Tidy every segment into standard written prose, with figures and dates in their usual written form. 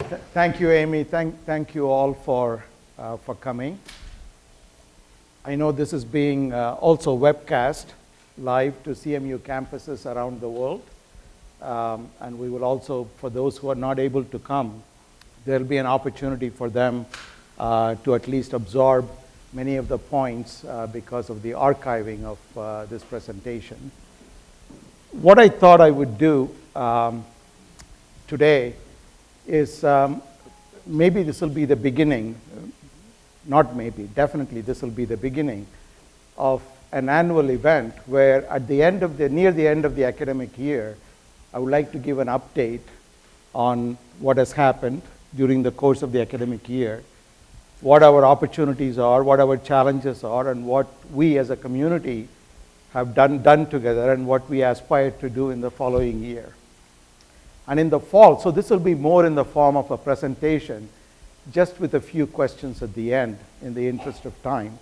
Thank you, Amy. Thank you all for coming. I know this is being also webcast live to CMU campuses around the world. And we will also, for those who are not able to come, there will be an opportunity for them to at least absorb many of the points because of the archiving of this presentation. What I thought I would do today is maybe this will be the beginning, not maybe, definitely this will be the beginning of an annual event where at the end of near the end of the academic year, I would like to give an update on what has happened during the course of the academic year, what our opportunities are, what our challenges are, and what we as a community have done together and what we aspire to do in the following year. And in the fall, so this will be more in the form of a presentation, just with a few questions at the end in the interest of time.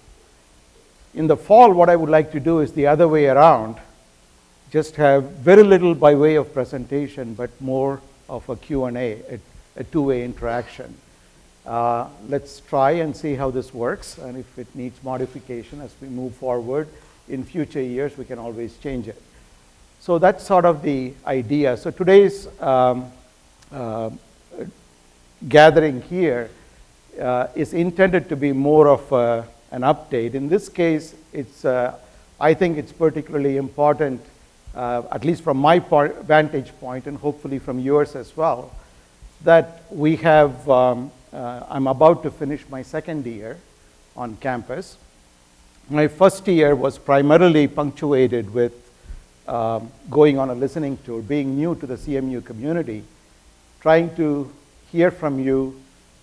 In the fall, what I would like to do is the other way around, just have very little by way of presentation, but more of a Q&A, a two-way interaction. Let's try and see how this works, and if it needs modification as we move forward in future years, we can always change it. So that's sort of the idea. So today's gathering here is intended to be more of an update. In this case, I think it's particularly important, at least from my vantage point, and hopefully from yours as well, that we have, I'm about to finish my second year on campus. My first year was primarily punctuated with going on a listening tour, being new to the CMU community, trying to hear from you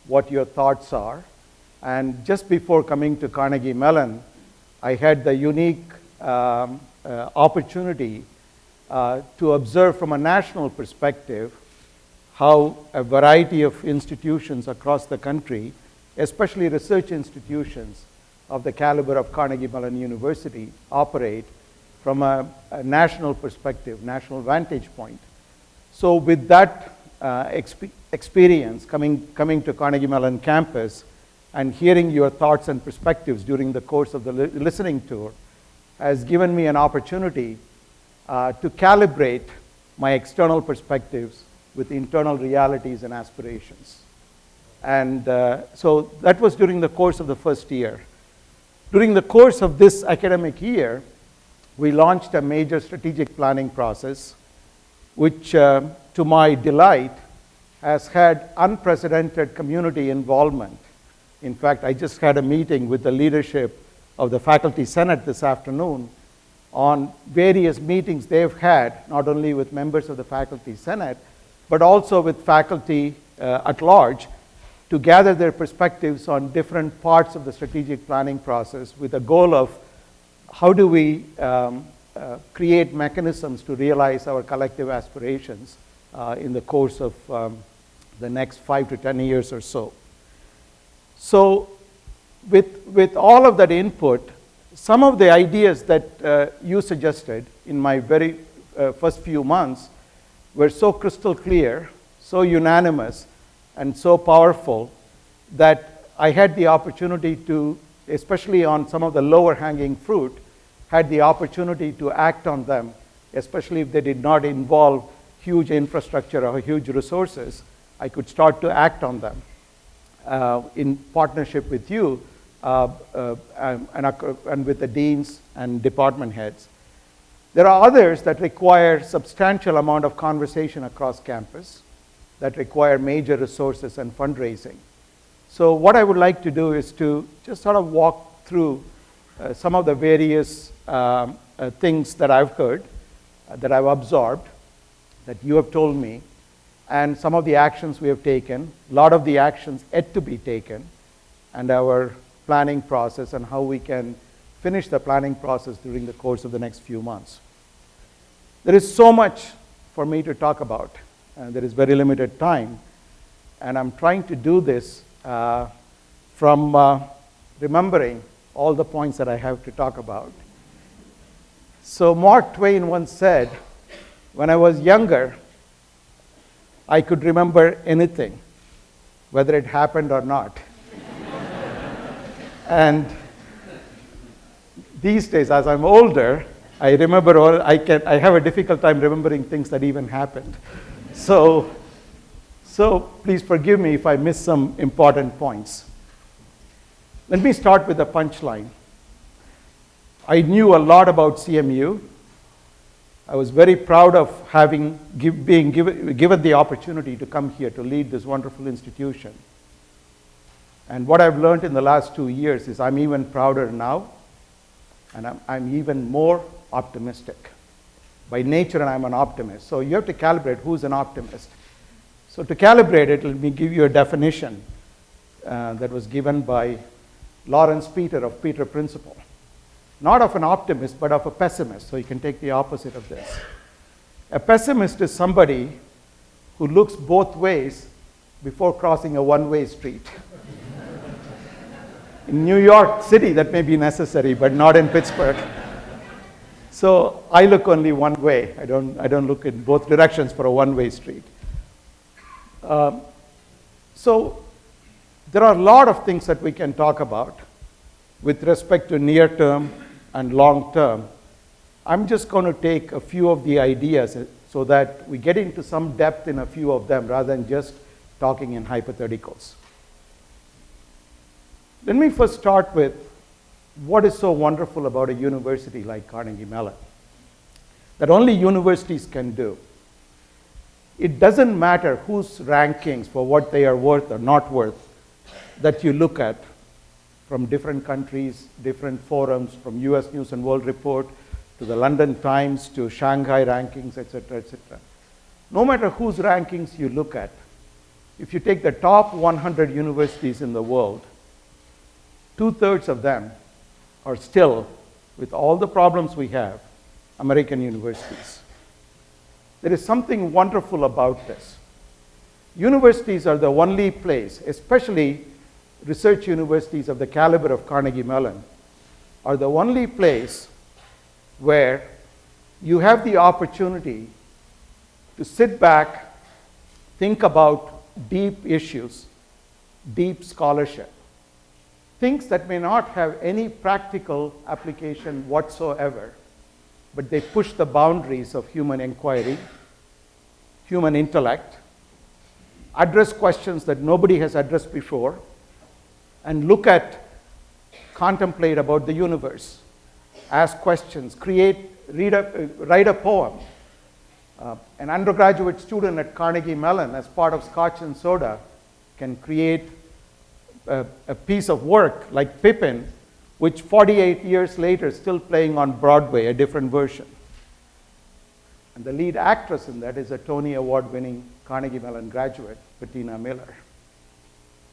what your thoughts are. And just before coming to Carnegie Mellon, I had the unique opportunity to observe from a national perspective how a variety of institutions across the country, especially research institutions of the caliber of Carnegie Mellon University, operate from a national perspective, national vantage point. So with that experience, coming to Carnegie Mellon campus and hearing your thoughts and perspectives during the course of the listening tour has given me an opportunity to calibrate my external perspectives with internal realities and aspirations. And so that was during the course of the first year. During the course of this academic year, we launched a major strategic planning process, which, to my delight, has had unprecedented community involvement. In fact, I just had a meeting with the leadership of the Faculty Senate this afternoon on various meetings they've had, not only with members of the Faculty Senate, but also with faculty at large, to gather their perspectives on different parts of the strategic planning process with the goal of how do we create mechanisms to realize our collective aspirations in the course of the next 5 to 10 years or so. So with all of that input, some of the ideas that you suggested in my very first few months were so crystal clear, so unanimous, and so powerful that I had the opportunity to, especially on some of the lower hanging fruit, had the opportunity to act on them, especially if they did not involve huge infrastructure or huge resources. I could start to act on them in partnership with you and with the deans and department heads. There are others that require substantial amount of conversation across campus, that require major resources and fundraising. So what I would like to do is to just sort of walk through some of the various things that I've heard, that I've absorbed, that you have told me, and some of the actions we have taken, a lot of the actions yet to be taken, and our planning process and how we can finish the planning process during the course of the next few months. There is so much for me to talk about, and there is very limited time, and I'm trying to do this from remembering all the points that I have to talk about. So Mark Twain once said, "When I was younger, I could remember anything. whether it happened or not. And these days, as I'm older, I remember, or I have a difficult time remembering things that even happened. So please forgive me if I miss some important points. Let me start with the punchline. I knew a lot about CMU. I was very proud of being given the opportunity to come here to lead this wonderful institution. And what I've learned in the last 2 years is I'm even prouder now, and I'm even more optimistic. By nature, I'm an optimist. So you have to calibrate who's an optimist. So to calibrate it, let me give you a definition that was given by Lawrence Peter of Peter Principle. Not of an optimist, but of a pessimist. So you can take the opposite of this. A pessimist is somebody who looks both ways before crossing a one-way street. In New York City, that may be necessary, but not in Pittsburgh. So I look only one way. I don't look in both directions for a one-way street. So there are a lot of things that we can talk about with respect to near-term and long-term. I'm just going to take a few of the ideas so that we get into some depth in a few of them rather than just talking in hypotheticals. Let me first start with what is so wonderful about a university like Carnegie Mellon that only universities can do. It doesn't matter whose rankings for what they are worth or not worth that you look at from different countries, different forums, from US News and World Report to the London Times to Shanghai rankings, etc., etc. No matter whose rankings you look at, if you take the top 100 universities in the world, 2/3 of them are still, with all the problems we have, American universities. There is something wonderful about this. Universities are the only place, especially research universities of the caliber of Carnegie Mellon, are the only place where you have the opportunity to sit back, think about deep issues, deep scholarship, things that may not have any practical application whatsoever, but they push the boundaries of human inquiry, human intellect, address questions that nobody has addressed before, and contemplate about the universe, ask questions, write a poem. An undergraduate student at Carnegie Mellon, as part of Scotch and Soda, can create a piece of work like Pippin, which 48 years later is still playing on Broadway, a different version. And the lead actress in that is a Tony Award-winning Carnegie Mellon graduate, Bettina Miller.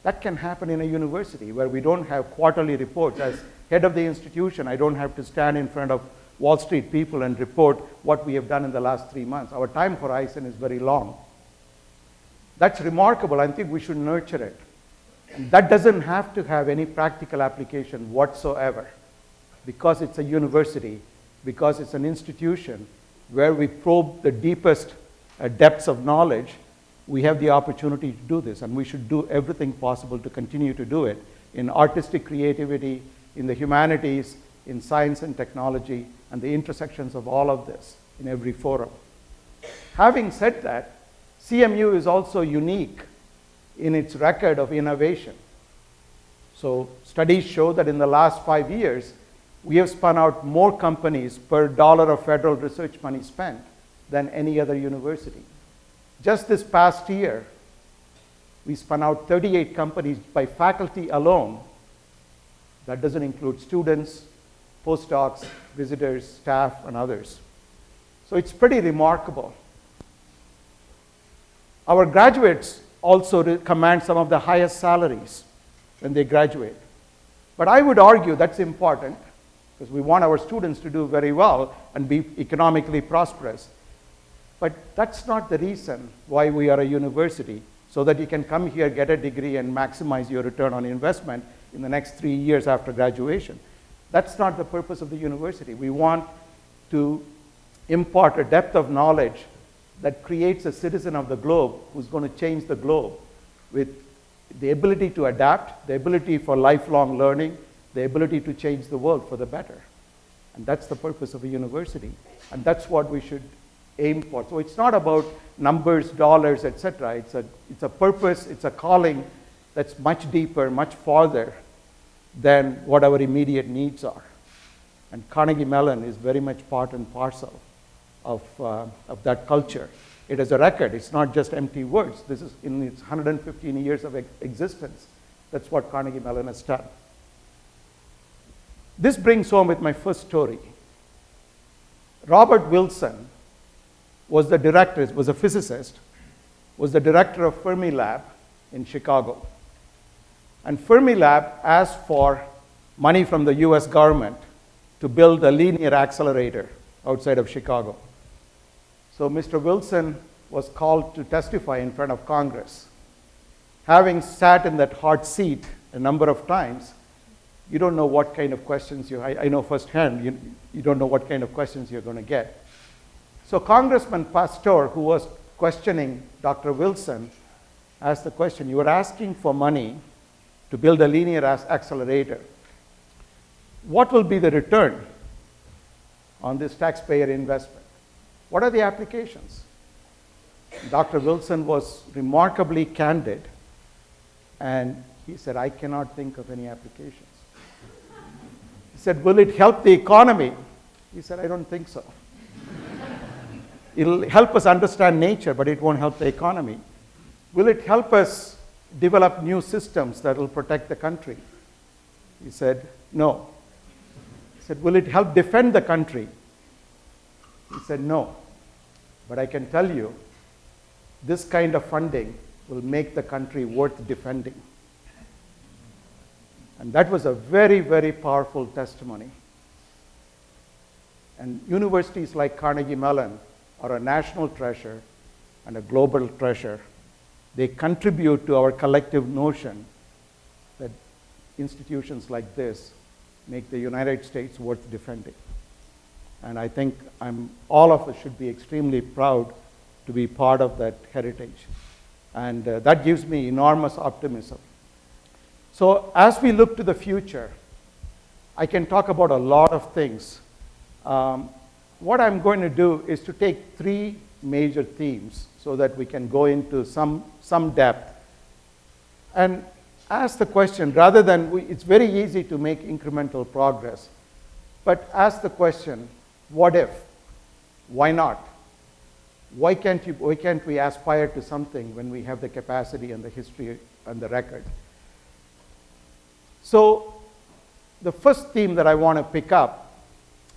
That can happen in a university where we don't have quarterly reports. As head of the institution, I don't have to stand in front of Wall Street people and report what we have done in the last 3 months. Our time horizon is very long. That's remarkable. I think we should nurture it. And that doesn't have to have any practical application whatsoever, because it's a university, because it's an institution where we probe the deepest depths of knowledge. We have the opportunity to do this, and we should do everything possible to continue to do it in artistic creativity, in the humanities, in science and technology, and the intersections of all of this in every forum. Having said that, CMU is also unique in its record of innovation. So studies show that in the last 5 years, we have spun out more companies per dollar of federal research money spent than any other university. Just this past year, we spun out 38 companies by faculty alone. That doesn't include students, postdocs, visitors, staff, and others. So it's pretty remarkable. Our graduates also command some of the highest salaries when they graduate. But I would argue that's important, because we want our students to do very well and be economically prosperous. But that's not the reason why we are a university, so that you can come here, get a degree, and maximize your return on investment in the next 3 years after graduation. That's not the purpose of the university. We want to impart a depth of knowledge that creates a citizen of the globe who's going to change the globe with the ability to adapt, the ability for lifelong learning, the ability to change the world for the better. And that's the purpose of a university. And that's what we should aim for. So it's not about numbers, dollars, etc. It's a purpose, it's a calling that's much deeper, much farther than what our immediate needs are. And Carnegie Mellon is very much part and parcel of that culture. It is a record. It's not just empty words. This is in its 115 years of existence. That's what Carnegie Mellon has done. This brings home with my first story. Robert Wilson was the director, was a physicist, was the director of Fermilab in Chicago. And Fermilab asked for money from the US government to build a linear accelerator outside of Chicago. So Mr. Wilson was called to testify in front of Congress. Having sat in that hot seat a number of times, you don't know what kind of questions I know firsthand, you don't know what kind of questions you're going to get. So Congressman Pasteur, who was questioning Dr. Wilson, asked the question, you are asking for money to build a linear accelerator. What will be the return on this taxpayer investment? What are the applications? Dr. Wilson was remarkably candid, and he said, I cannot think of any applications. He said, will it help the economy? He said, I don't think so. It'll help us understand nature, but it won't help the economy. Will it help us develop new systems that will protect the country? He said, no. He said, will it help defend the country? He said, no. But I can tell you, this kind of funding will make the country worth defending. And that was a very, very powerful testimony. And universities like Carnegie Mellon are a national treasure and a global treasure. They contribute to our collective notion that institutions like this make the United States worth defending. And I think all of us should be extremely proud to be part of that heritage. And that gives me enormous optimism. So as we look to the future, I can talk about a lot of things. What I'm going to do is to take three major themes so that we can go into some depth and ask the question, rather than, it's very easy to make incremental progress, but ask the question, what if? Why not? Why can't we aspire to something when we have the capacity and the history and the record? So the first theme that I want to pick up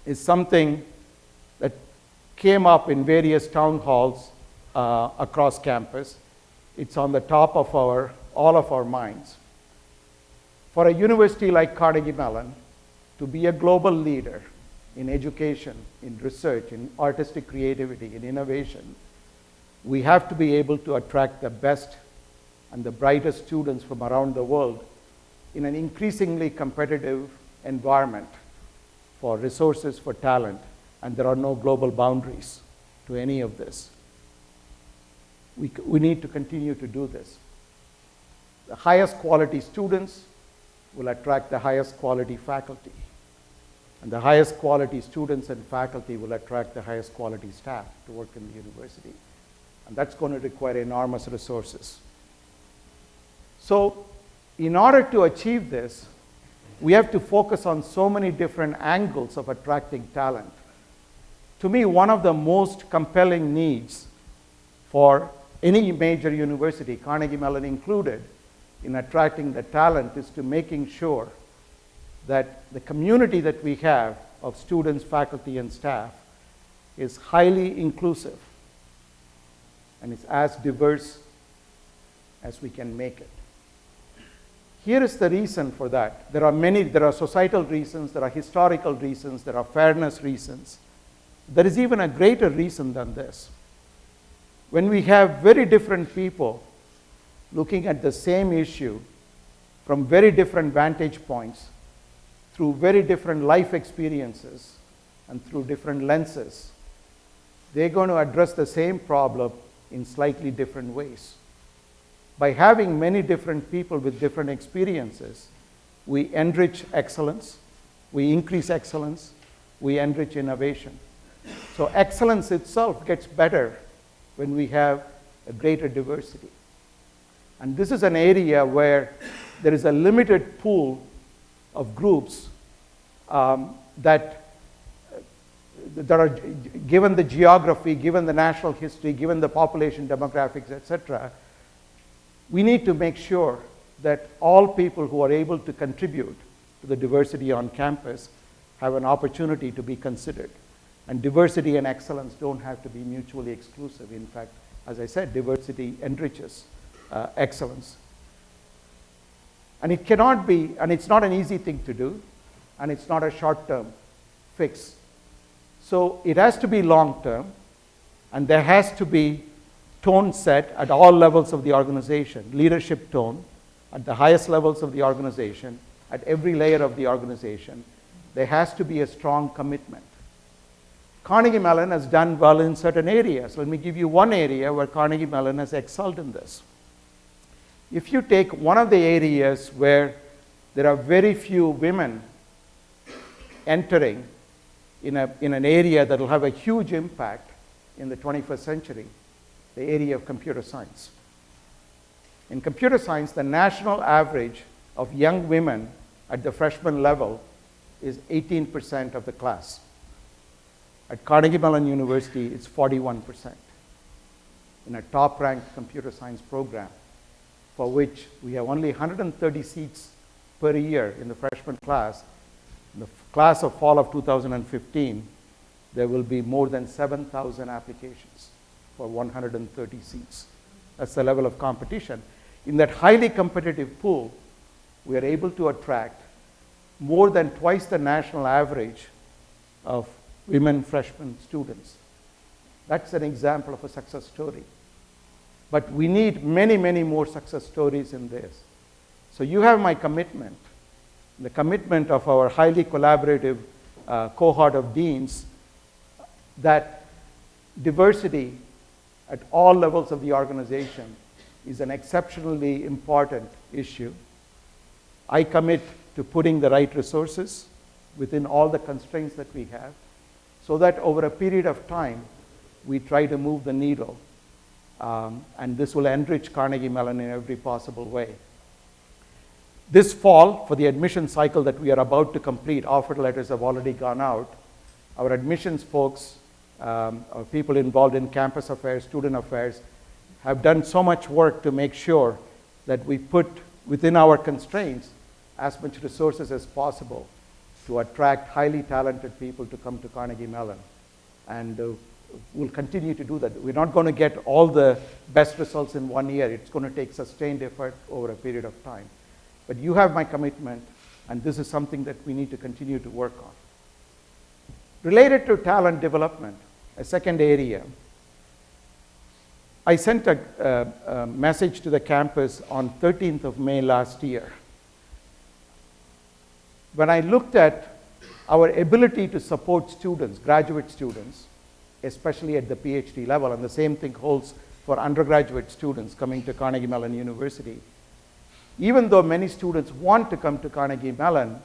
is something that came up in various town halls across campus. It's on the top of all of our minds. For a university like Carnegie Mellon to be a global leader in education, in research, in artistic creativity, in innovation, we have to be able to attract the best and the brightest students from around the world in an increasingly competitive environment for resources, for talent, and there are no global boundaries to any of this. We need to continue to do this. The highest quality students will attract the highest quality faculty. And the highest quality students and faculty will attract the highest quality staff to work in the university. And that's going to require enormous resources. So in order to achieve this, we have to focus on so many different angles of attracting talent. To me, one of the most compelling needs for any major university, Carnegie Mellon included, in attracting the talent is to making sure that the community that we have of students, faculty, and staff is highly inclusive and is as diverse as we can make it. Here is the reason for that. There are societal reasons, there are historical reasons, there are fairness reasons. There is even a greater reason than this. When we have very different people looking at the same issue from very different vantage points, through very different life experiences, and through different lenses, they're going to address the same problem in slightly different ways. by having many different people with different experiences, we enrich excellence, we increase excellence, we enrich innovation. So excellence itself gets better when we have a greater diversity. And this is an area where there is a limited pool of groups that are, given the geography, given the national history, given the population demographics, etc., we need to make sure that all people who are able to contribute to the diversity on campus have an opportunity to be considered. And diversity and excellence don't have to be mutually exclusive. In fact, as I said, diversity enriches excellence. And it cannot be, and it's not an easy thing to do, and it's not a short-term fix. So it has to be long-term, and there has to be tone set at all levels of the organization, leadership tone, at the highest levels of the organization, at every layer of the organization. There has to be a strong commitment. Carnegie Mellon has done well in certain areas. Let me give you one area where Carnegie Mellon has excelled in this. If you take one of the areas where there are very few women entering in an area that will have a huge impact in the 21st century, the area of computer science. In computer science, the national average of young women at the freshman level is 18% of the class. At Carnegie Mellon University, it's 41%. In a top-ranked computer science program, for which we have only 130 seats per year in the freshman class. In the class of fall of 2015, there will be more than 7,000 applications for 130 seats. That's the level of competition. In that highly competitive pool, we are able to attract more than twice the national average of women freshman students. That's an example of a success story. But we need many, many more success stories in this. So you have my commitment, the commitment of our highly collaborative cohort of deans, that diversity at all levels of the organization is an exceptionally important issue. I commit to putting the right resources within all the constraints that we have, so that over a period of time, we try to move the needle. And this will enrich Carnegie Mellon in every possible way. This fall, for the admission cycle that we are about to complete, offer letters have already gone out. Our admissions folks, our people involved in campus affairs, student affairs, have done so much work to make sure that we put within our constraints as much resources as possible to attract highly talented people to come to Carnegie Mellon. And we'll continue to do that. We're not going to get all the best results in 1 year. It's going to take sustained effort over a period of time. But you have my commitment, and this is something that we need to continue to work on. Related to talent development, a second area, I sent a message to the campus on 13th of May last year. When I looked at our ability to support students, graduate students, especially at the PhD level, and the same thing holds for undergraduate students coming to Carnegie Mellon University. Even though many students want to come to Carnegie Mellon,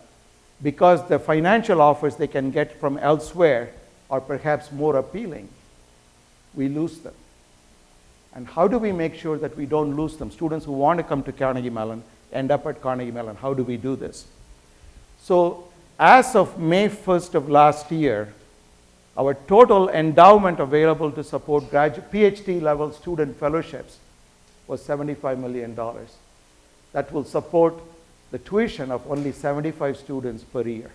because the financial offers they can get from elsewhere are perhaps more appealing, we lose them. And how do we make sure that we don't lose them? Students who want to come to Carnegie Mellon end up at Carnegie Mellon. How do we do this? So as of May 1st of last year, our total endowment available to support PhD level student fellowships was $75 million. That will support the tuition of only 75 students per year.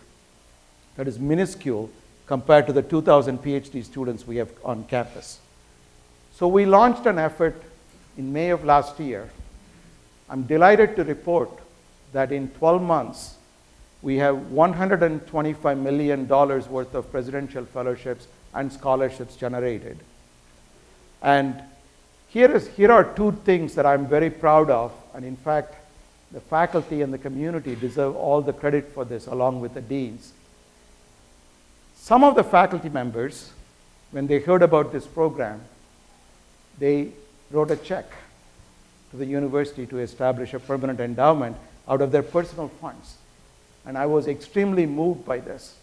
That is minuscule compared to the 2,000 PhD students we have on campus. So we launched an effort in May of last year. I'm delighted to report that in 12 months, we have $125 million worth of presidential fellowships and scholarships generated. And here are two things that I'm very proud of, and in fact, the faculty and the community deserve all the credit for this, along with the deans. Some of the faculty members, when they heard about this program, they wrote a check to the university to establish a permanent endowment out of their personal funds. And I was extremely moved by this.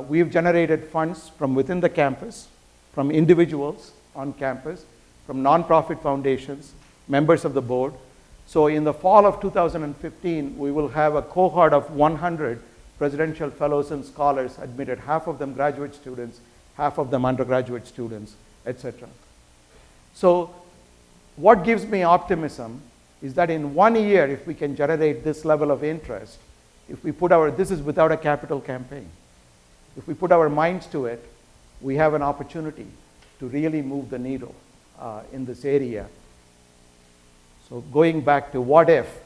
We've generated funds from within the campus, from individuals on campus, from nonprofit foundations, members of the board. So in the fall of 2015, we will have a cohort of 100 presidential fellows and scholars admitted, half of them graduate students, half of them undergraduate students, etc. So what gives me optimism is that in 1 year, if we can generate this level of interest, if we put this is without a capital campaign. If we put our minds to it, we have an opportunity to really move the needle in this area. So going back to what if,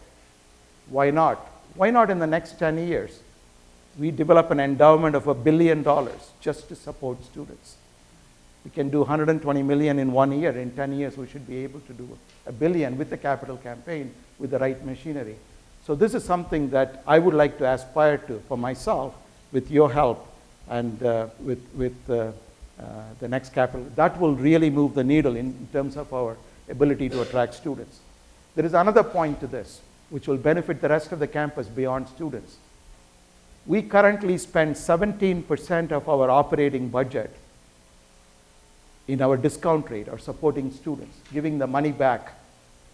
why not? Why not in the next 10 years? We develop an endowment of $1 billion just to support students. We can do 120 million in 1 year. In 10 years, we should be able to do $1 billion with the capital campaign, with the right machinery. So this is something that I would like to aspire to for myself with your help and with the next capital. That will really move the needle in terms of our ability to attract students. There is another point to this, which will benefit the rest of the campus beyond students. We currently spend 17% of our operating budget in our discount rate or supporting students, giving the money back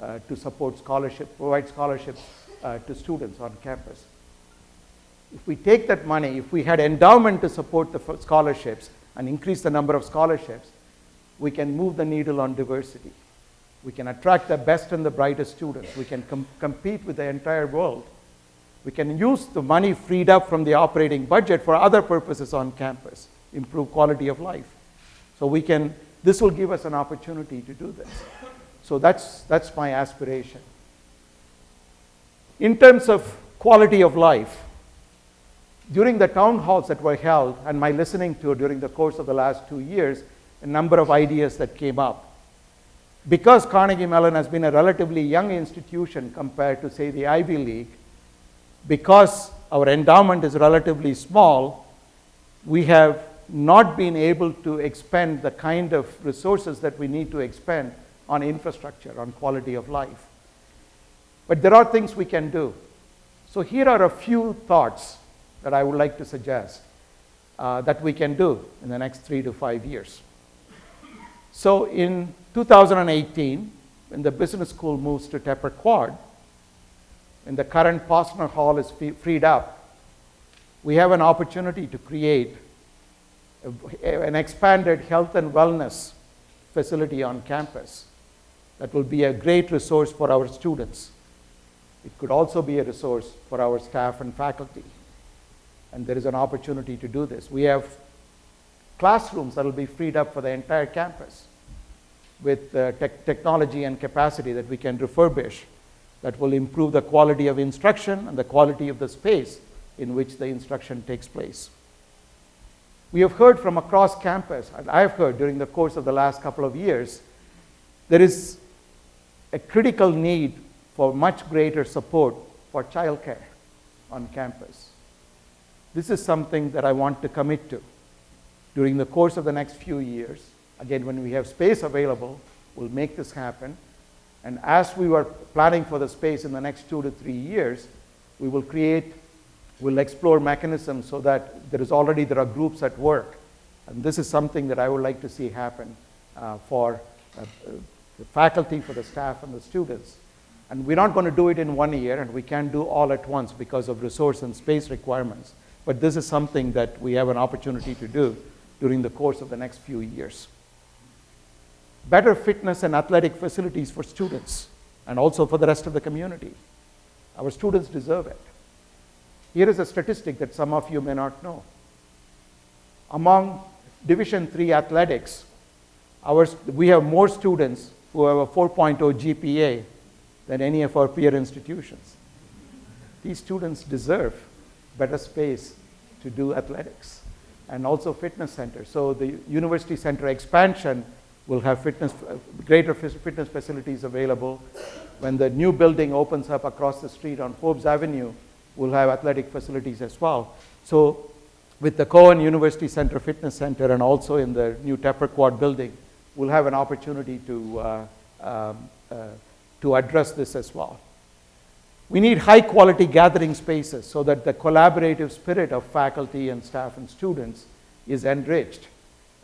to support scholarship, provide scholarships to students on campus. If we take that money, if we had endowment to support the scholarships and increase the number of scholarships, we can move the needle on diversity. We can attract the best and the brightest students. We can compete with the entire world. We can use the money freed up from the operating budget for other purposes on campus, improve quality of life. So this will give us an opportunity to do this. So that's my aspiration. In terms of quality of life, during the town halls that were held and my listening to during the course of the last 2 years, a number of ideas that came up. Because Carnegie Mellon has been a relatively young institution compared to, say, the Ivy League, because our endowment is relatively small, we have not been able to expend the kind of resources that we need to expend on infrastructure, on quality of life. But there are things we can do. So here are a few thoughts that I would like to suggest that we can do in the next 3 to 5 years. So in 2018, when the business school moves to Tepper Quad, when the current Posner Hall is freed up, we have an opportunity to create an expanded health and wellness facility on campus that will be a great resource for our students. It could also be a resource for our staff and faculty. And there is an opportunity to do this. We have classrooms that will be freed up for the entire campus with technology and capacity that we can refurbish that will improve the quality of instruction and the quality of the space in which the instruction takes place. We have heard from across campus, and I have heard during the course of the last couple of years, there is a critical need for much greater support for childcare on campus. This is something that I want to commit to. During the course of the next few years, again, when we have space available, we'll make this happen. And as we were planning for the space in the next 2 to 3 years, we'll explore mechanisms so that there are groups at work. And this is something that I would like to see happen for the faculty, for the staff, and the students. And we're not going to do it in 1 year, and we can't do all at once because of resource and space requirements. But this is something that we have an opportunity to do during the course of the next few years. Better fitness and athletic facilities for students and also for the rest of the community. Our students deserve it. Here is a statistic that some of you may not know. Among Division III athletics, we have more students who have a 4.0 GPA than any of our peer institutions. These students deserve better space to do athletics and also fitness centers. So the university center expansion will have greater fitness facilities available. When the new building opens up across the street on Forbes Avenue, we'll have athletic facilities as well. So with the Cohen University Center Fitness Center and also in the new Tepper Quad building, we'll have an opportunity to to address this as well. We need high quality gathering spaces so that the collaborative spirit of faculty and staff and students is enriched.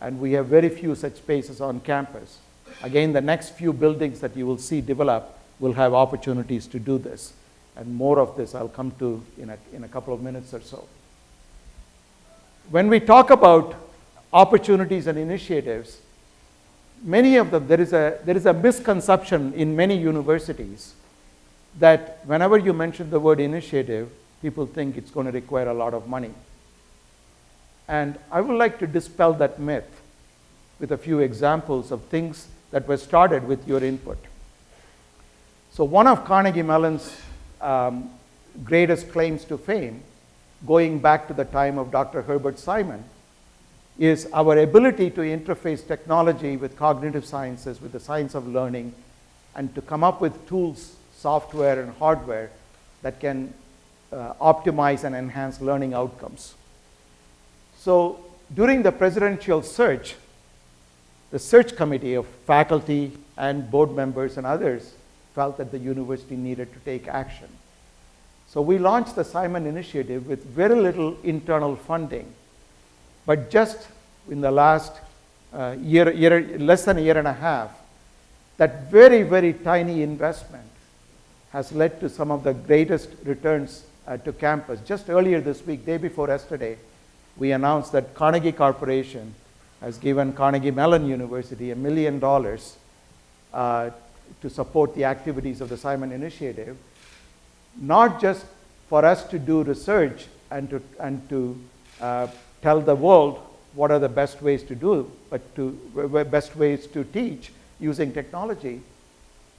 And we have very few such spaces on campus. Again, the next few buildings that you will see develop will have opportunities to do this. And more of this I'll come to in a couple of minutes or so. When we talk about opportunities and initiatives, many of them, there is a misconception in many universities that whenever you mention the word initiative, people think it's going to require a lot of money. And I would like to dispel that myth with a few examples of things that were started with your input. So one of Carnegie Mellon's greatest claims to fame, going back to the time of Dr. Herbert Simon, is our ability to interface technology with cognitive sciences, with the science of learning, and to come up with tools, software and hardware that can optimize and enhance learning outcomes. So during the presidential search, the search committee of faculty and board members and others felt that the university needed to take action. So we launched the Simon Initiative with very little internal funding. But just in the last less than a year and a half, that very, very tiny investment has led to some of the greatest returns to campus. Just earlier this week, day before yesterday, we announced that Carnegie Corporation has given Carnegie Mellon University $1 million to support the activities of the Simon Initiative, not just for us to do research and to tell the world what are the best ways to do, but best ways to teach using technology,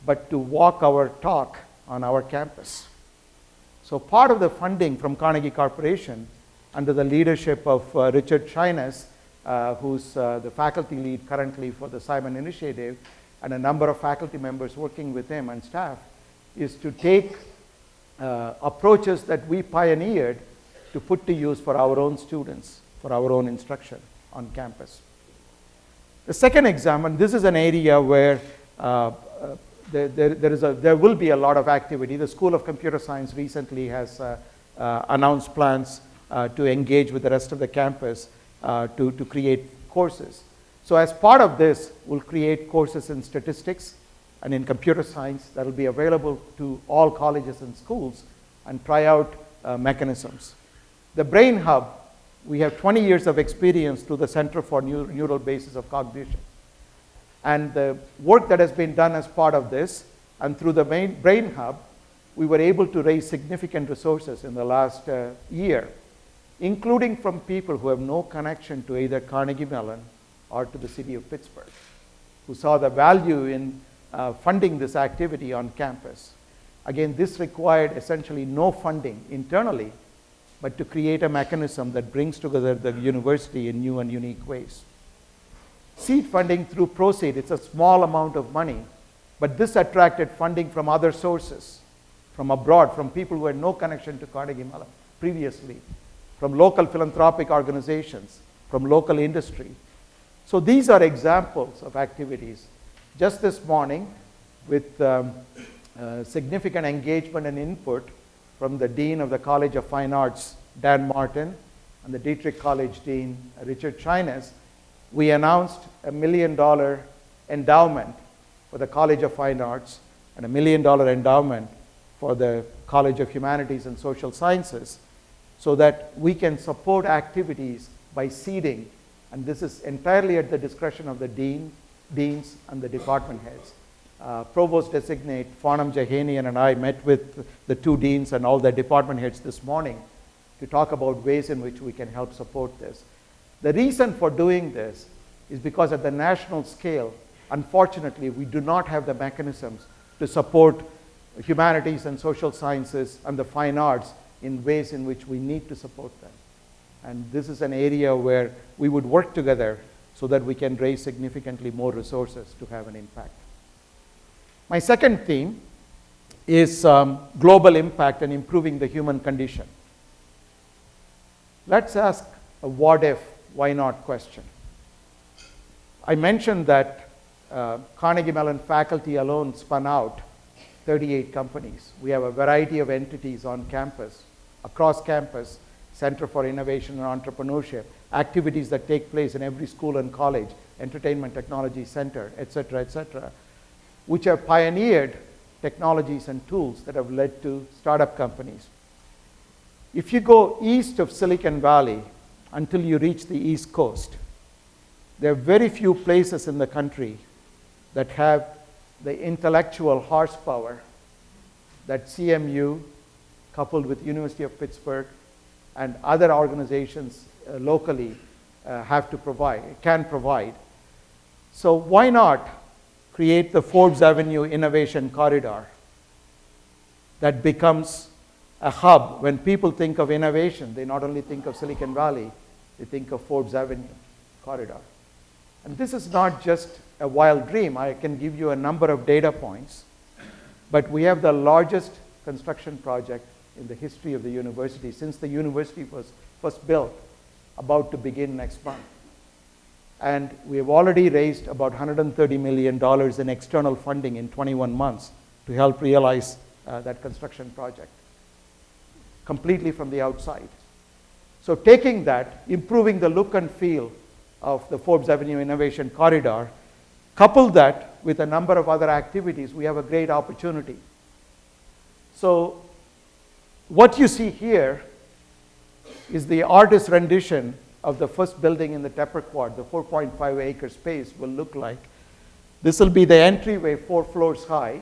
but to walk our talk on our campus. So part of the funding from Carnegie Corporation, under the leadership of Richard Shines, who's the faculty lead currently for the Simon Initiative, and a number of faculty members working with him and staff, is to take approaches that we pioneered to put to use for our own students, for our own instruction on campus. The second example, and this is an area where there will be a lot of activity. The School of Computer Science recently has announced plans to engage with the rest of the campus to create courses. So as part of this, we'll create courses in statistics and in computer science that will be available to all colleges and schools and try out mechanisms. The Brain Hub, we have 20 years of experience through the Center for Neural Basis of Cognition. And the work that has been done as part of this, and through the Brain Hub, we were able to raise significant resources in the last year, including from people who have no connection to either Carnegie Mellon or to the city of Pittsburgh, who saw the value in funding this activity on campus. Again, this required essentially no funding internally, but to create a mechanism that brings together the university in new and unique ways. Seed funding through Proceed, it's a small amount of money, but this attracted funding from other sources, from abroad, from people who had no connection to Carnegie Mellon previously, from local philanthropic organizations, from local industry. So these are examples of activities. Just this morning, with significant engagement and input from the Dean of the College of Fine Arts, Dan Martin, and the Dietrich College Dean, Richard Shines, we announced $1 million endowment for the College of Fine Arts and $1 million endowment for the College of Humanities and Social Sciences, so that we can support activities by seeding, and this is entirely at the discretion of the deans and the department heads. Provost designate Farnham Jahanian and I met with the two deans and all the department heads this morning to talk about ways in which we can help support this. The reason for doing this is because at the national scale, unfortunately, we do not have the mechanisms to support humanities and social sciences and the fine arts in ways in which we need to support them. And this is an area where we would work together so that we can raise significantly more resources to have an impact. My second theme is global impact and improving the human condition. Let's ask a what if, why not question. I mentioned that Carnegie Mellon faculty alone spun out 38 companies. We have a variety of entities on campus, across campus, Center for Innovation and Entrepreneurship, activities that take place in every school and college, Entertainment Technology Center, et cetera, which have pioneered technologies and tools that have led to startup companies. If you go east of Silicon Valley until you reach the East Coast, there are very few places in the country that have the intellectual horsepower that CMU, coupled with University of Pittsburgh and other organizations locally can provide. So why not create the Forbes Avenue Innovation Corridor that becomes a hub? When people think of innovation, they not only think of Silicon Valley, they think of Forbes Avenue Corridor. And this is not just a wild dream. I can give you a number of data points, but we have the largest construction project in the history of the university since the university was first built, about to begin next month. And we have already raised about $130 million in external funding in 21 months to help realize that construction project, completely from the outside. So taking that, improving the look and feel of the Forbes Avenue Innovation Corridor, couple that with a number of other activities, we have a great opportunity. So what you see here is the artist's rendition of the first building in the Tepper Quad, the 4.5 acre space will look like. This will be the entryway 4 floors high,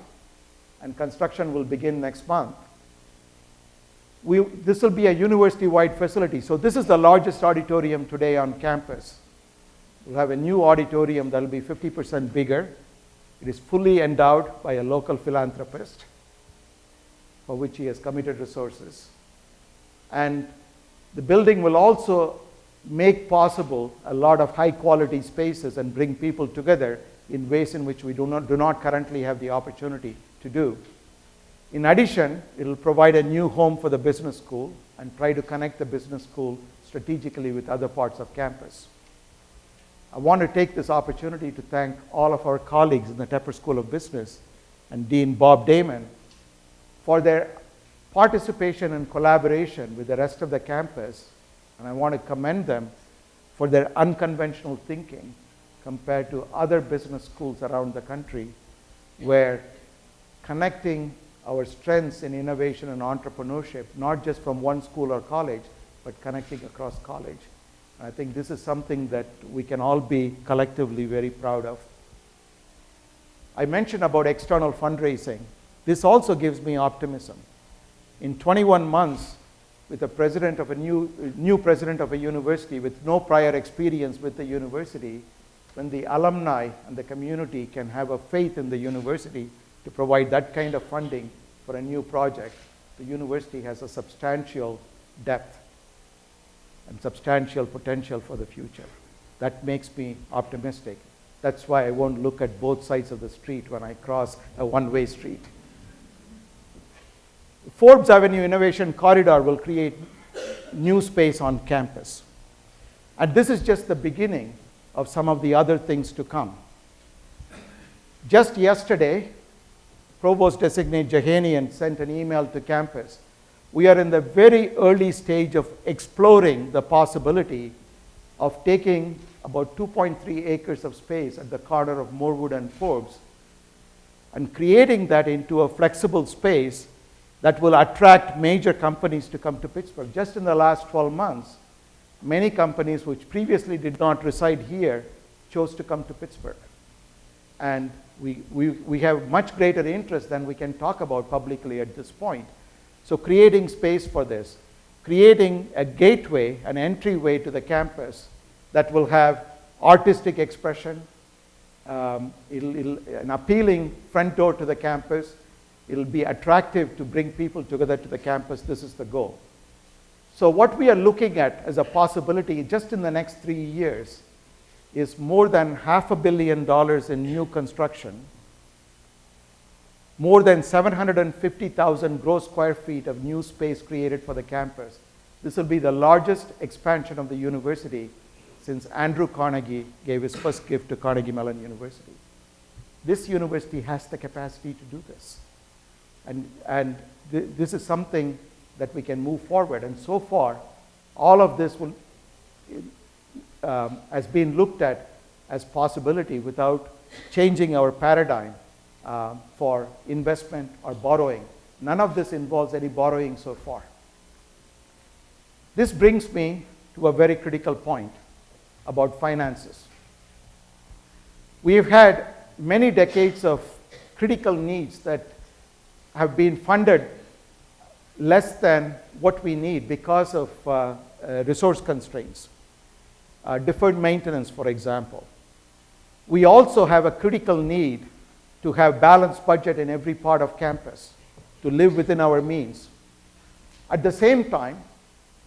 and construction will begin next month. This will be a university-wide facility. So this is the largest auditorium today on campus. We'll have a new auditorium that will be 50% bigger. It is fully endowed by a local philanthropist, for which he has committed resources. And the building will also make possible a lot of high-quality spaces and bring people together in ways in which we do not currently have the opportunity to do. In addition, it will provide a new home for the business school and try to connect the business school strategically with other parts of campus. I want to take this opportunity to thank all of our colleagues in the Tepper School of Business and Dean Bob Damon for their participation and collaboration with the rest of the campus. And I want to commend them for their unconventional thinking compared to other business schools around the country, where connecting our strengths in innovation and entrepreneurship, not just from one school or college, but connecting across college. I think this is something that we can all be collectively very proud of. I mentioned about external fundraising. This also gives me optimism. In 21 months, with a president of a new president of a university with no prior experience with the university, when the alumni and the community can have a faith in the university to provide that kind of funding for a new project, the university has a substantial depth and substantial potential for the future. That makes me optimistic. That's why I won't look at both sides of the street when I cross a one-way street. Forbes Avenue Innovation Corridor will create new space on campus. And this is just the beginning of some of the other things to come. Just yesterday, Provost Designate Jahanian sent an email to campus. We are in the very early stage of exploring the possibility of taking about 2.3 acres of space at the corner of Morewood and Forbes and creating that into a flexible space that will attract major companies to come to Pittsburgh. Just in the last 12 months, many companies which previously did not reside here chose to come to Pittsburgh. And we have much greater interest than we can talk about publicly at this point. So creating space for this, creating a gateway, an entryway to the campus that will have artistic expression, an appealing front door to the campus. It'll be attractive to bring people together to the campus. This is the goal. So what we are looking at as a possibility just in the next 3 years is more than $500 million in new construction, more than 750,000 gross square feet of new space created for the campus. This will be the largest expansion of the university since Andrew Carnegie gave his first gift to Carnegie Mellon University. This university has the capacity to do this. This is something that we can move forward. And so far, all of this has been looked at as possibility without changing our paradigm for investment or borrowing. None of this involves any borrowing so far. This brings me to a very critical point about finances. We have had many decades of critical needs that have been funded less than what we need because of resource constraints. Deferred maintenance, for example. We also have a critical need to have balanced budget in every part of campus, to live within our means. At the same time,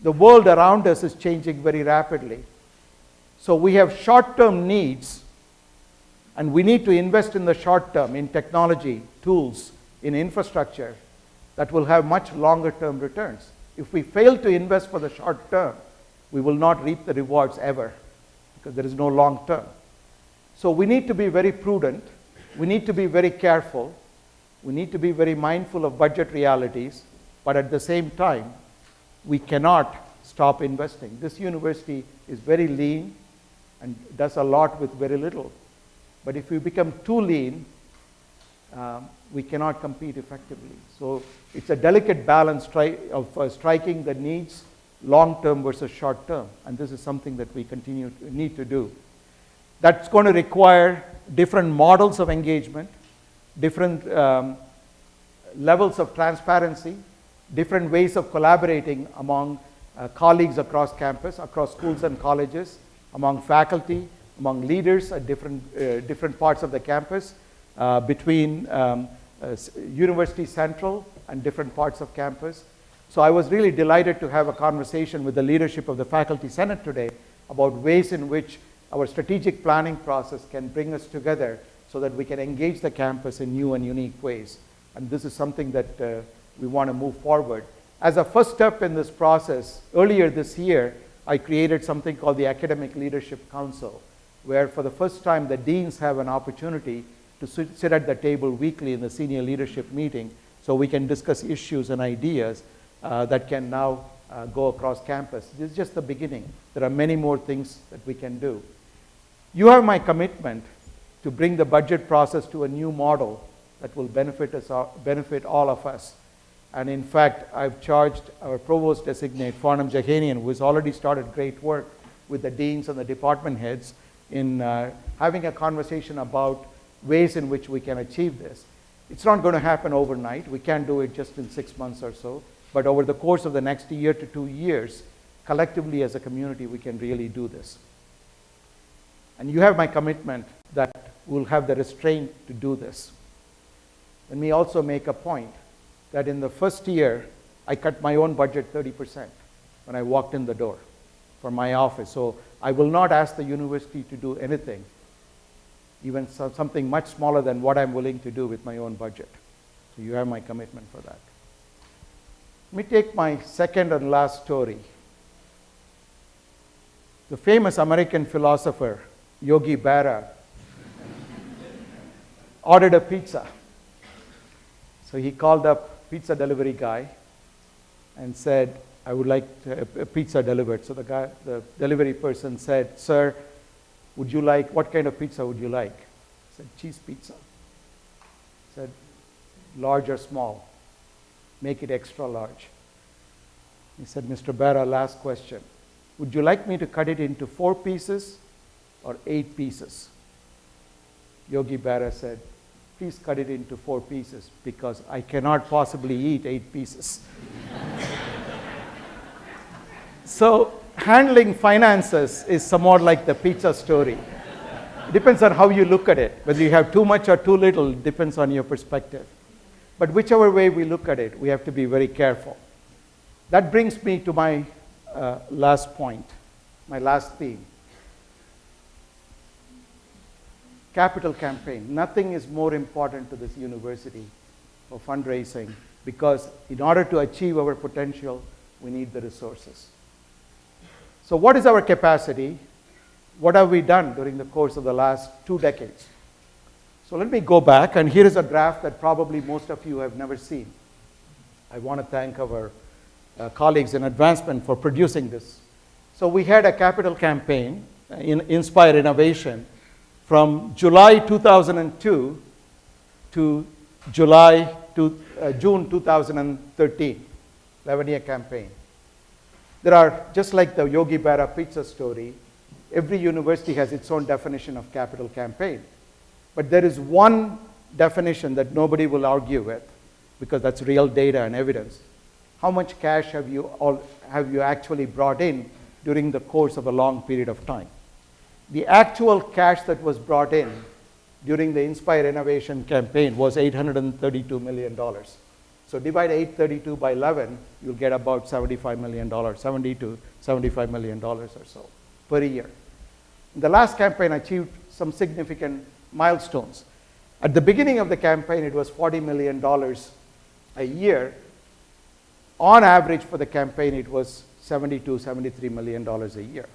the world around us is changing very rapidly. So we have short-term needs, and we need to invest in the short term, in technology, tools, in infrastructure that will have much longer-term returns. If we fail to invest for the short term, we will not reap the rewards ever, because there is no long term. So we need to be very prudent. We need to be very careful. We need to be very mindful of budget realities, but at the same time, we cannot stop investing. This university is very lean and does a lot with very little. But if we become too lean, we cannot compete effectively. So it's a delicate balance of striking the needs long-term versus short-term. And this is something that we need to do. That's going to require different models of engagement, different levels of transparency, different ways of collaborating among colleagues across campus, across schools and colleges, among faculty, among leaders at different parts of the campus, between University Central and different parts of campus. So I was really delighted to have a conversation with the leadership of the Faculty Senate today about ways in which our strategic planning process can bring us together so that we can engage the campus in new and unique ways. And this is something that we want to move forward. As a first step in this process, earlier this year, I created something called the Academic Leadership Council, where for the first time the deans have an opportunity to sit at the table weekly in the senior leadership meeting so we can discuss issues and ideas that can now go across campus. This is just the beginning. There are many more things that we can do. You have my commitment to bring the budget process to a new model that will benefit all of us. And in fact, I've charged our provost designate, Farnham Jahanian, who has already started great work with the deans and the department heads in having a conversation about ways in which we can achieve this. It's not going to happen overnight. We can't do it just in 6 months or so. But over the course of the next year to 2 years, collectively as a community, we can really do this. And you have my commitment that we'll have the restraint to do this. Let me also make a point that in the first year, I cut my own budget 30% when I walked in the door for my office. So I will not ask the university to do anything, even something much smaller than what I'm willing to do with my own budget. So you have my commitment for that. Let me take my second and last story. The famous American philosopher, Yogi Berra, ordered a pizza. So he called up pizza delivery guy and said, I would like a pizza delivered. So the delivery person said, sir, what kind of pizza would you like? He said, cheese pizza. He said, large or small? Make it extra large. He said, Mr. Berra, last question. Would you like me to cut it into 4 pieces or 8 pieces? Yogi Berra said, please cut it into 4 pieces because I cannot possibly eat 8 pieces. So handling finances is somewhat like the pizza story. It depends on how you look at it. Whether you have too much or too little depends on your perspective. But whichever way we look at it, we have to be very careful. That brings me to my last point, my last theme. Capital campaign. Nothing is more important to this university for fundraising because in order to achieve our potential, we need the resources. So what is our capacity? What have we done during the course of the last 2 decades? So let me go back, and here is a graph that probably most of you have never seen. I want to thank our colleagues in advancement for producing this. So we had a capital campaign in Inspire Innovation from July 2002 to June 2013, 11-year campaign. There are, just like the Yogi Berra pizza story, every university has its own definition of capital campaign. But there is one definition that nobody will argue with, because that's real data and evidence. How much cash have you actually brought in during the course of a long period of time? The actual cash that was brought in during the Inspire Innovation campaign was $832 million. So divide 832 by 11, you'll get about $75 million, $70 to $75 million or so per year. The last campaign achieved some significant milestones. At the beginning of the campaign, it was $40 million a year. On average for the campaign, it was $72, $73 million a year.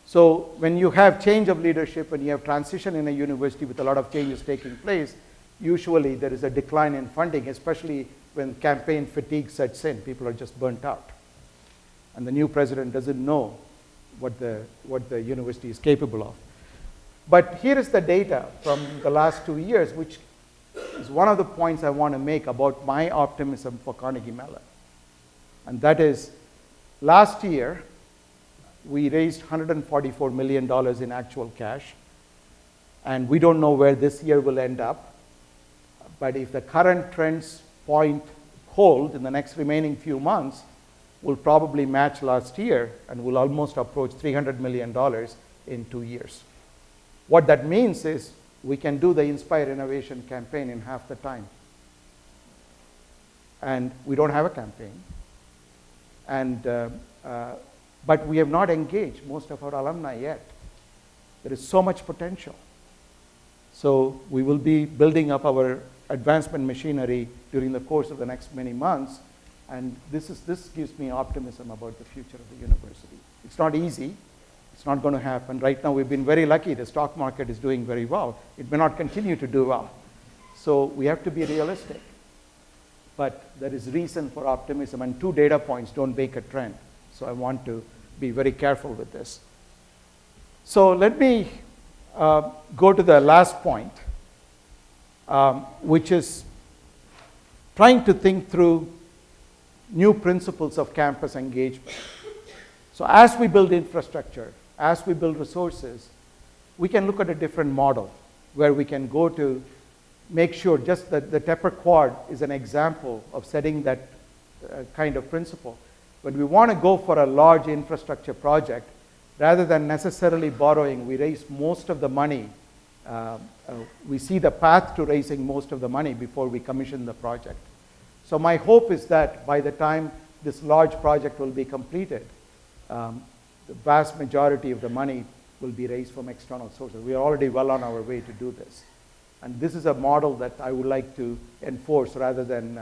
So when you have change of leadership and you have transition in a university with a lot of changes taking place, usually there is a decline in funding, especially when campaign fatigue sets in. People are just burnt out. And the new president doesn't know what the university is capable of. But here is the data from the last 2 years, which is one of the points I want to make about my optimism for Carnegie Mellon. And that is, last year, we raised $144 million in actual cash. And we don't know where this year will end up. But if the current trends hold in the next remaining few months, we'll probably match last year and will almost approach $300 million in 2 years. What that means is we can do the Inspire Innovation campaign in half the time. And we don't have a campaign. And, but we have not engaged most of our alumni yet. There is so much potential. So we will be building up our advancement machinery during the course of the next many months. And this gives me optimism about the future of the university. It's not easy. It's not going to happen. Right now, we've been very lucky. The stock market is doing very well. It may not continue to do well. So we have to be realistic. But there is reason for optimism. And 2 data points don't make a trend. So I want to be very careful with this. So let me go to the last point, which is trying to think through new principles of campus engagement. So as we build infrastructure, as we build resources, we can look at a different model where we can go to make sure just that the Tepper Quad is an example of setting that kind of principle. When we want to go for a large infrastructure project, rather than necessarily borrowing, we raise most of the money. We see the path to raising most of the money before we commission the project. So my hope is that by the time this large project will be completed, the vast majority of the money will be raised from external sources. We are already well on our way to do this. And this is a model that I would like to enforce rather than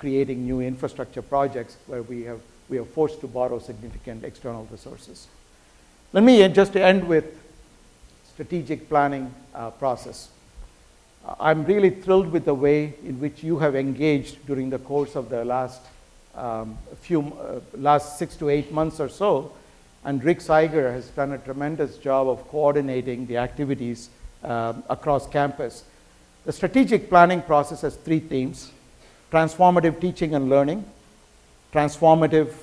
creating new infrastructure projects where we are forced to borrow significant external resources. Let me just end with strategic planning process. I'm really thrilled with the way in which you have engaged during the course of the last 6 to 8 months or so. And Rick Seiger has done a tremendous job of coordinating the activities across campus. The strategic planning process has 3 themes: transformative teaching and learning, transformative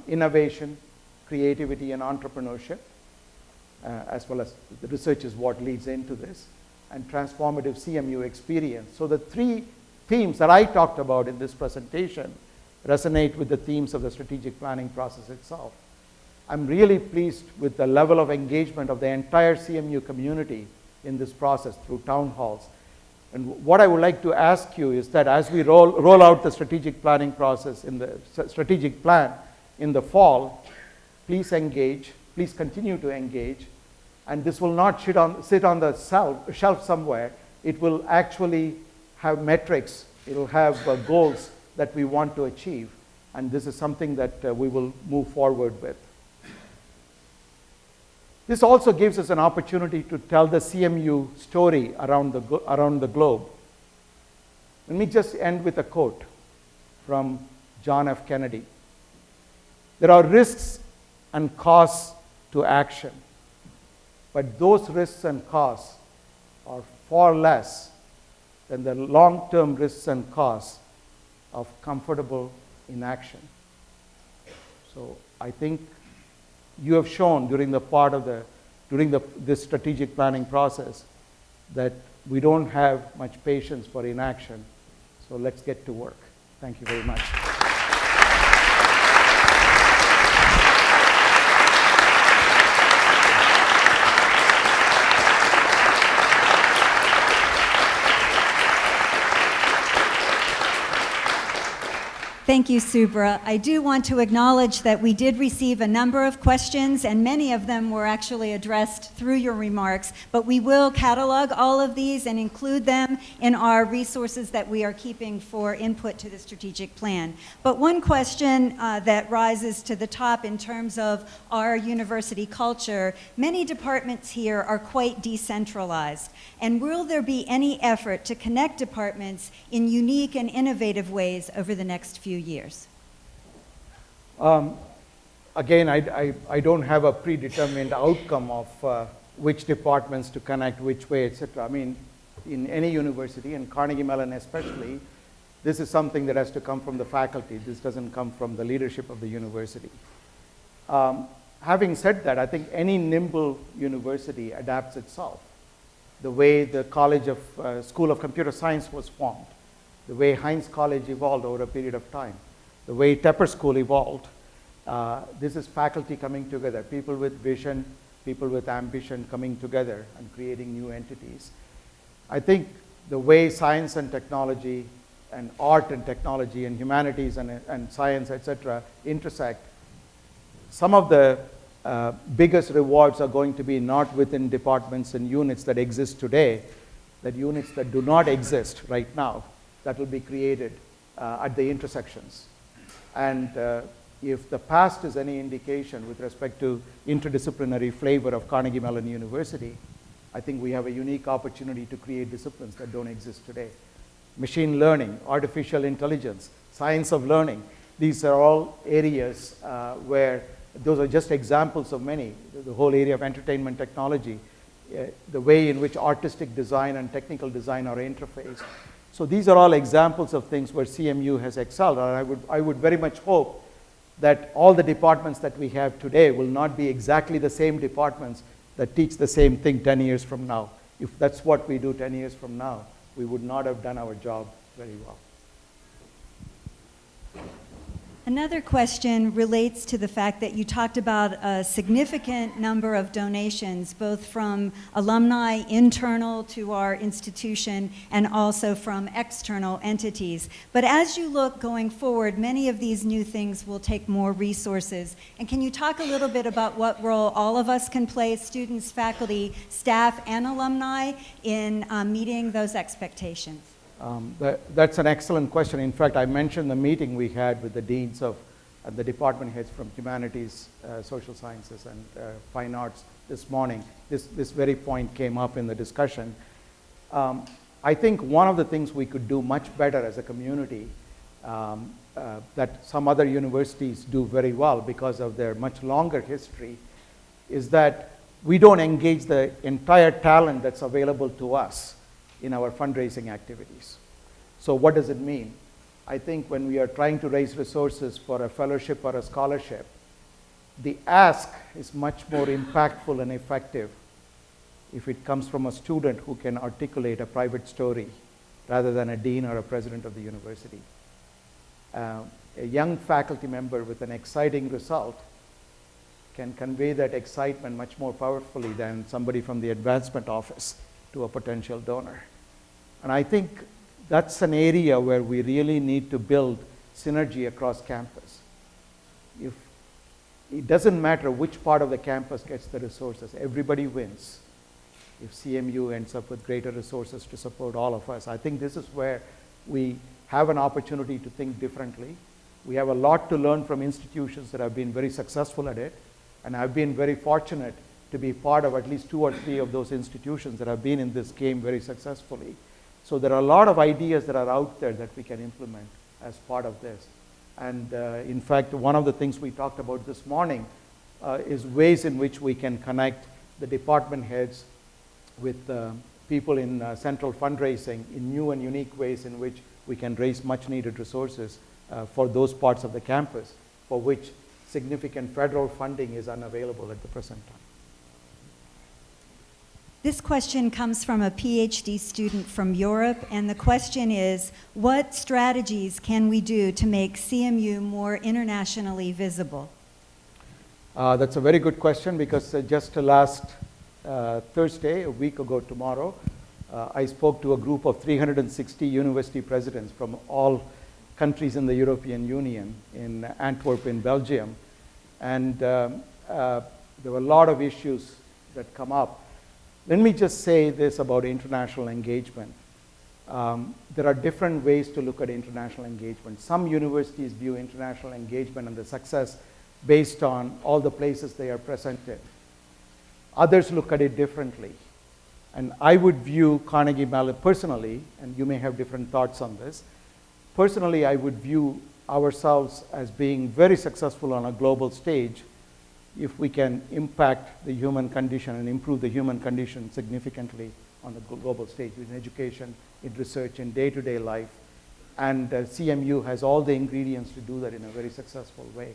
innovation, creativity, and entrepreneurship, as well as the research is what leads into this, and transformative CMU experience. So the 3 themes that I talked about in this presentation resonate with the themes of the strategic planning process itself. I'm really pleased with the level of engagement of the entire CMU community in this process through town halls. And what I would like to ask you is that as we roll out the strategic planning process in the strategic plan in the fall, please engage, please continue to engage. And this will not sit on the shelf somewhere. It will actually have metrics. It will have goals that we want to achieve. And this is something that we will move forward with. This also gives us an opportunity to tell the CMU story around the globe. Let me just end with a quote from John F. Kennedy. There are risks and costs to action, but those risks and costs are far less than the long-term risks and costs of comfortable inaction. So I think you have shown during this strategic planning process that we don't have much patience for inaction. So let's get to work. Thank you very much. Thank you, Subra. I do want to acknowledge that we did receive a number of questions, and many of them were actually addressed through your remarks, but we will catalog all of these and include them in our resources that we are keeping for input to the strategic plan. But one question that rises to the top in terms of our university culture, many departments here are quite decentralized. And will there be any effort to connect departments in unique and innovative ways over the next few years? Again, I don't have a predetermined outcome of which departments to connect, which way, etc. I mean, in any university, and Carnegie Mellon especially, this is something that has to come from the faculty. This doesn't come from the leadership of the university. Having said that, I think any nimble university adapts itself. The way the School of Computer Science was formed, the way Heinz College evolved over a period of time, the way Tepper School evolved. This is faculty coming together, people with vision, people with ambition coming together and creating new entities. I think the way science and technology and art and technology and humanities and science, etc., intersect, some of the biggest rewards are going to be not within departments and units that exist today, that units that do not exist right now, that will be created at the intersections. And if the past is any indication with respect to interdisciplinary flavor of Carnegie Mellon University, I think we have a unique opportunity to create disciplines that don't exist today. Machine learning, artificial intelligence, science of learning, these are all areas where those are just examples of many. The whole area of entertainment technology, the way in which artistic design and technical design are interfaced. So these are all examples of things where CMU has excelled. And I would very much hope that all the departments that we have today will not be exactly the same departments that teach the same thing 10 years from now. If that's what we do 10 years from now, we would not have done our job very well. Another question relates to the fact that you talked about a significant number of donations, both from alumni internal to our institution and also from external entities. But as you look going forward, many of these new things will take more resources. And can you talk a little bit about what role all of us can play, students, faculty, staff, and alumni, in meeting those expectations? That's an excellent question. In fact, I mentioned the meeting we had with the deans of the department heads from humanities, social sciences, and fine arts this morning. This very point came up in the discussion. I think one of the things we could do much better as a community that some other universities do very well because of their much longer history is that we don't engage the entire talent that's available to us in our fundraising activities. So what does it mean? I think when we are trying to raise resources for a fellowship or a scholarship, the ask is much more impactful and effective if it comes from a student who can articulate a private story rather than a dean or a president of the university. A young faculty member with an exciting result can convey that excitement much more powerfully than somebody from the advancement office to a potential donor. And I think that's an area where we really need to build synergy across campus. If it doesn't matter which part of the campus gets the resources, everybody wins. If CMU ends up with greater resources to support all of us, I think this is where we have an opportunity to think differently. We have a lot to learn from institutions that have been very successful at it, and I've been very fortunate to be part of at least 2 or 3 of those institutions that have been in this game very successfully. So there are a lot of ideas that are out there that we can implement as part of this. And in fact, one of the things we talked about this morning is ways in which we can connect the department heads with people in central fundraising in new and unique ways in which we can raise much needed resources for those parts of the campus for which significant federal funding is unavailable at the present time. This question comes from a PhD student from Europe, and the question is, what strategies can we do to make CMU more internationally visible? That's a very good question, because just last Thursday, a week ago tomorrow, I spoke to a group of 360 university presidents from all countries in the European Union in Antwerp, in Belgium. And there were a lot of issues that come up. Let me just say this about international engagement. There are different ways to look at international engagement. Some universities view international engagement and the success based on all the places they are present in. Others look at it differently. And I would view Carnegie Mellon personally, and you may have different thoughts on this. Personally, I would view ourselves as being very successful on a global stage if we can impact the human condition and improve the human condition significantly on the global stage, in education, in research, in day-to-day life. And CMU has all the ingredients to do that in a very successful way.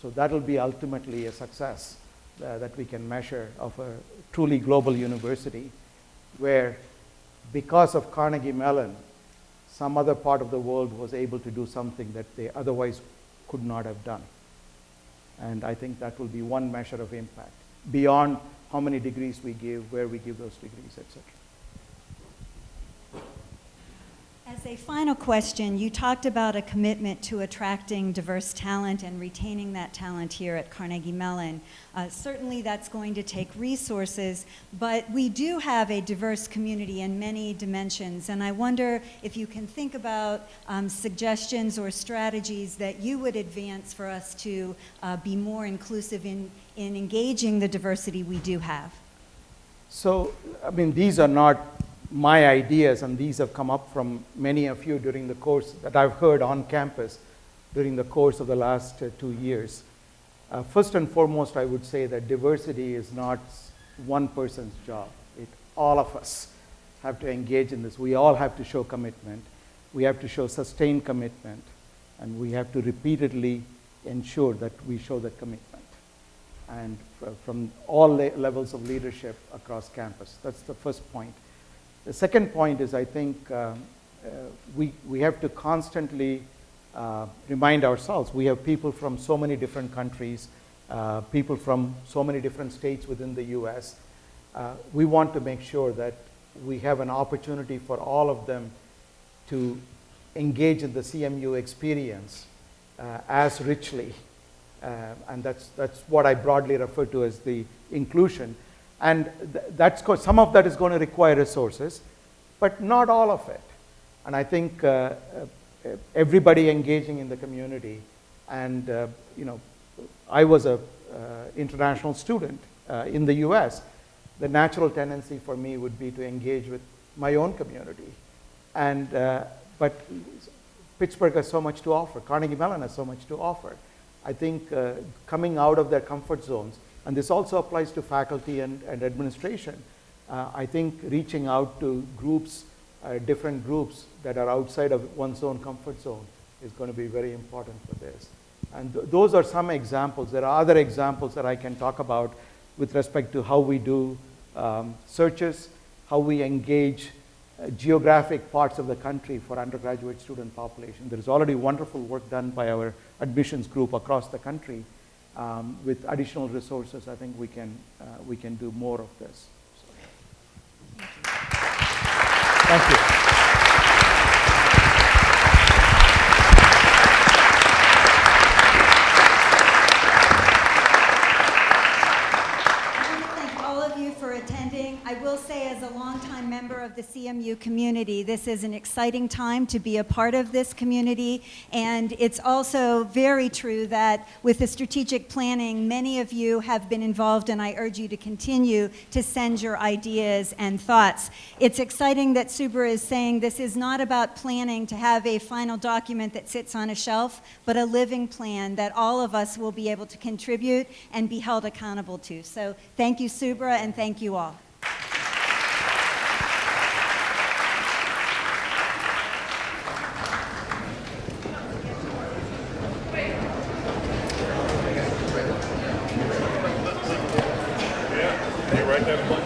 So that will be ultimately a success that we can measure of a truly global university, where because of Carnegie Mellon, some other part of the world was able to do something that they otherwise could not have done. And I think that will be one measure of impact, beyond how many degrees we give, where we give those degrees, etc. As a final question, you talked about a commitment to attracting diverse talent and retaining that talent here at Carnegie Mellon. Certainly that's going to take resources, but we do have a diverse community in many dimensions, and I wonder if you can think about suggestions or strategies that you would advance for us to be more inclusive in engaging the diversity we do have. So, I mean, these are not my ideas, and these have come up from many of you during the course that I've heard on campus during the course of the last 2 years. First and foremost, I would say that diversity is not one person's job. All of us have to engage in this. We all have to show commitment. We have to show sustained commitment, and we have to repeatedly ensure that we show that commitment. And from all levels of leadership across campus. That's the first point. The second point is, I think we have to constantly remind ourselves. We have people from so many different countries, people from so many different states within the US. We want to make sure that we have an opportunity for all of them to engage in the CMU experience as richly. And that's what I broadly refer to as the inclusion. And some of that is going to require resources, but not all of it. And I think everybody engaging in the community, and I was an international student in the US. The natural tendency for me would be to engage with my own community. And but Pittsburgh has so much to offer. Carnegie Mellon has so much to offer. I think coming out of their comfort zones, and this also applies to faculty and administration. I think reaching out to groups, different groups that are outside of one's own comfort zone is going to be very important for this. And those are some examples. There are other examples that I can talk about with respect to how we do searches, how we engage geographic parts of the country for undergraduate student population. There is already wonderful work done by our admissions group across the country. With additional resources, I think we can do more of this. So. Thank you. I want to thank all of you for attending. I will say, as a longtime member of the the CMU community. This is an exciting time to be a part of this community, and it's also very true that with the strategic planning, many of you have been involved, and I urge you to continue to send your ideas and thoughts. It's exciting that Subra is saying this is not about planning to have a final document that sits on a shelf, but a living plan that all of us will be able to contribute and be held accountable to. So thank you, Subra, and thank you all. Right there.